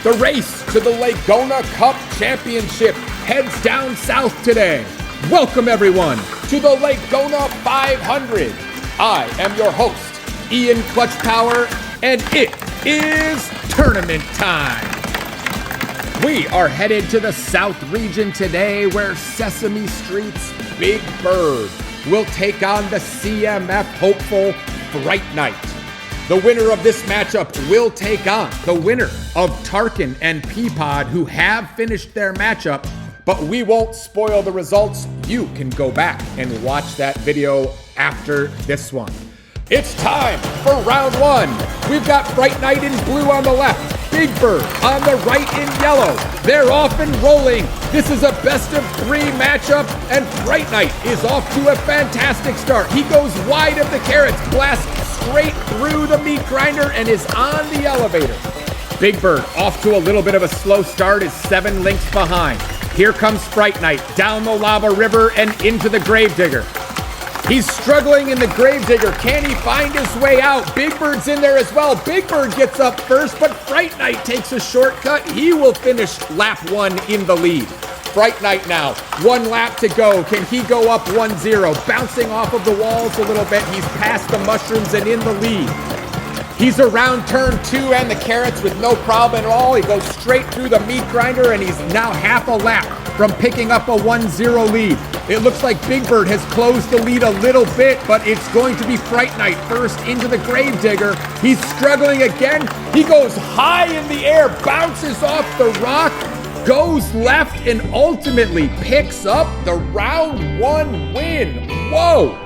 The race to the Legona Cup Championship heads down south today. Welcome everyone to the Legona 500. I am your host, Ian Clutch Power, and it is tournament time. We are headed to the South region today where Sesame Street's Big Bird will take on the CMF hopeful Fright Night. The winner of this matchup will take on the winner of Tarkin and Peapod, who have finished their matchup, but we won't spoil the results. You can go back and watch that video after this one. It's time for round one. We've got Fright Night in blue on the left, Big Bird on the right in yellow. They're off and rolling. This is a best of three matchup, and Fright Night is off to a fantastic start. He goes wide of the carrots, blasts straight through the meat grinder, and is on the elevator. Big Bird off to a little bit of a slow start, is 7 links behind. Here comes Fright Night down the lava river and into the Gravedigger. He's struggling in the Gravedigger. Can he find his way out? Big Bird's in there as well. Big Bird gets up first, but Fright Night takes a shortcut. He will finish lap 1 in the lead. Fright Night now, 1 lap to go. Can he go up 1-0? Bouncing off of the walls a little bit. He's past the mushrooms and in the lead. He's around turn 2 and the carrots with no problem at all. He goes straight through the meat grinder, and he's now half a lap from picking up a 1-0 lead. It looks like Big Bird has closed the lead a little bit, but it's going to be Fright Night first into the Gravedigger. He's struggling again. He goes high in the air, bounces off the rock, goes left, and ultimately picks up the round 1 win. Whoa!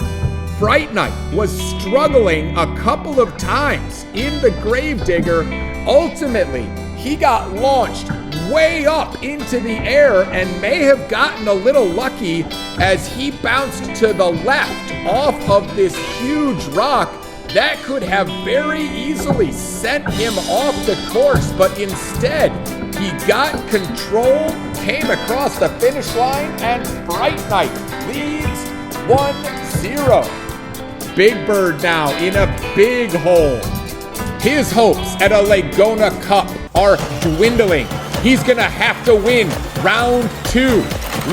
Fright Night was struggling a couple of times in the Gravedigger. Ultimately, he got launched way up into the air and may have gotten a little lucky as he bounced to the left off of this huge rock. That could have very easily sent him off the course, but instead, he got control, came across the finish line, and Fright Night leads 1-0. Big Bird now in a big hole. His hopes at a Legona Cup are dwindling. He's gonna have to win round 2.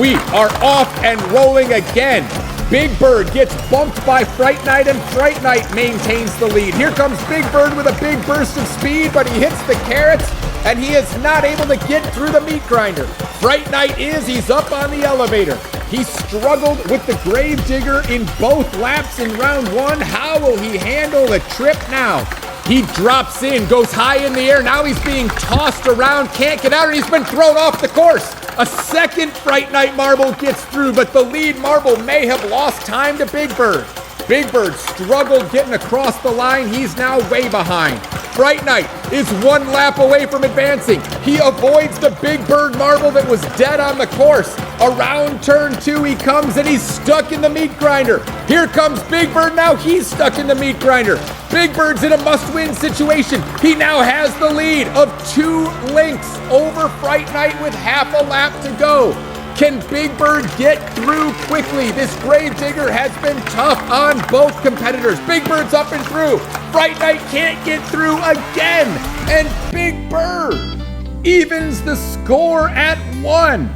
We are off and rolling again. Big Bird gets bumped by Fright Night, and Fright Night maintains the lead. Here comes Big Bird with a big burst of speed, but he hits the carrots, and he is not able to get through the meat grinder. Fright Night he's up on the elevator. He struggled with the Gravedigger in both laps in round 1. How will he handle the trip now? He drops in, goes high in the air. Now he's being tossed around, can't get out, and he's been thrown off the course. A second Fright Night marble gets through, but the lead marble may have lost time to Big Bird. Big Bird struggled getting across the line. He's now way behind. Fright Night is 1 lap away from advancing. He avoids the Big Bird marble that was dead on the course. Around turn 2 he comes, and he's stuck in the meat grinder. Here comes Big Bird now. He's stuck in the meat grinder. Big Bird's in a must-win situation. He now has the lead of 2 links over Fright Night with half a lap to go. Can Big Bird get through quickly? This Gravedigger has been tough on both competitors. Big Bird's up and through. Fright Night can't get through again. And Big Bird evens the score at 1.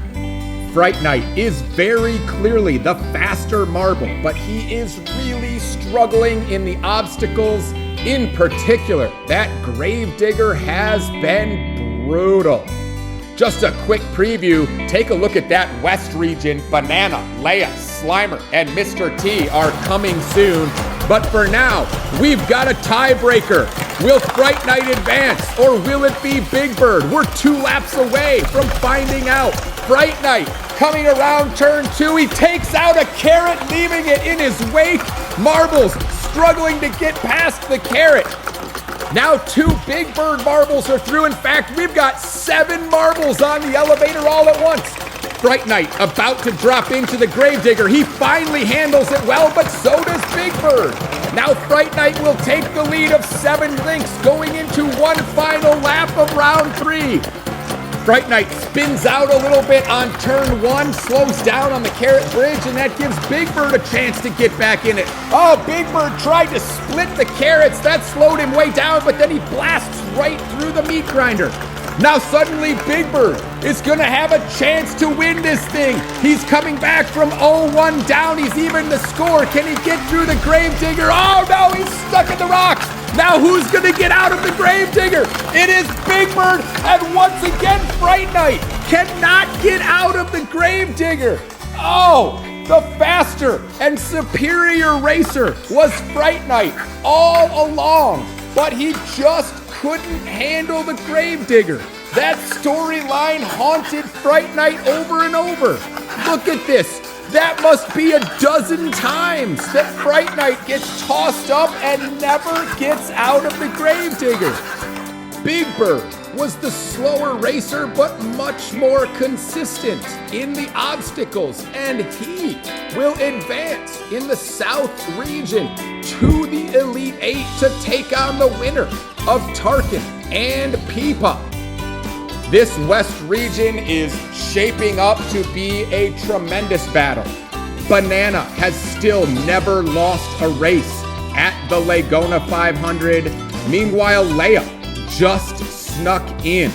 Fright Night is very clearly the faster marble, but he is really struggling in the obstacles. In particular, that Gravedigger has been brutal. Just a quick preview, take a look at that West region. Banana, Leia, Slimer, and Mr. T are coming soon. But for now, we've got a tiebreaker. Will Fright Night advance, or will it be Big Bird? We're 2 laps away from finding out. Fright Night coming around turn 2. He takes out a carrot, leaving it in his wake. Marbles struggling to get past the carrot. Now 2 Big Bird marbles are through. In fact, we've got 7 marbles on the elevator all at once. Fright Night about to drop into the Gravedigger. He finally handles it well, but so does Big Bird. Now Fright Night will take the lead of 7 links going into 1 final lap of round 3. Fright Night spins out a little bit on turn 1, slows down on the carrot bridge, and that gives Big Bird a chance to get back in it. Oh, Big Bird tried to split the carrots. That slowed him way down, but then he blasts right through the meat grinder. Now suddenly Big Bird is gonna have a chance to win this thing. He's coming back from 0-1 down. He's even the score. Can he get through the Gravedigger? Oh no, he's stuck in the rocks. Now who's gonna get out of the Gravedigger? It is Big Bird, and once again Fright Night cannot get out of the Gravedigger. Oh, the faster and superior racer was Fright Night all along, but he just couldn't handle the Gravedigger. That storyline haunted Fright Night over and over. Look at this. That must be a dozen times that Fright Night gets tossed up and never gets out of the Gravedigger. Big Bird was the slower racer, but much more consistent in the obstacles, and he will advance in the South region to the Elite Eight to take on the winner of Tarkin and Peepa. This West region is shaping up to be a tremendous battle. Banana has still never lost a race at the Legona 500. Meanwhile, Leia just snuck in.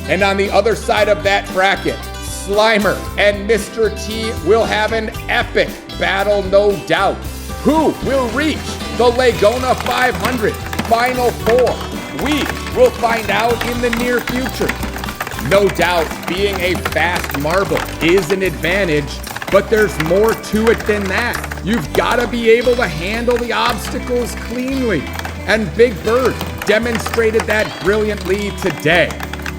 And on the other side of that bracket, Slimer and Mr. T will have an epic battle, no doubt. Who will reach the Legona 500 Final Four? We will find out in the near future. No doubt, being a fast marble is an advantage, but there's more to it than that. You've got to be able to handle the obstacles cleanly. And Big Bird demonstrated that brilliantly today.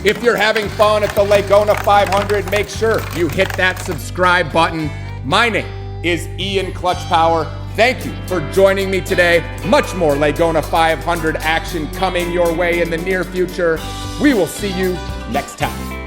If you're having fun at the Legona 500, make sure you hit that subscribe button. My name is Ian Clutch Power. Thank you for joining me today. Much more Legona 500 action coming your way in the near future. We will see you next time.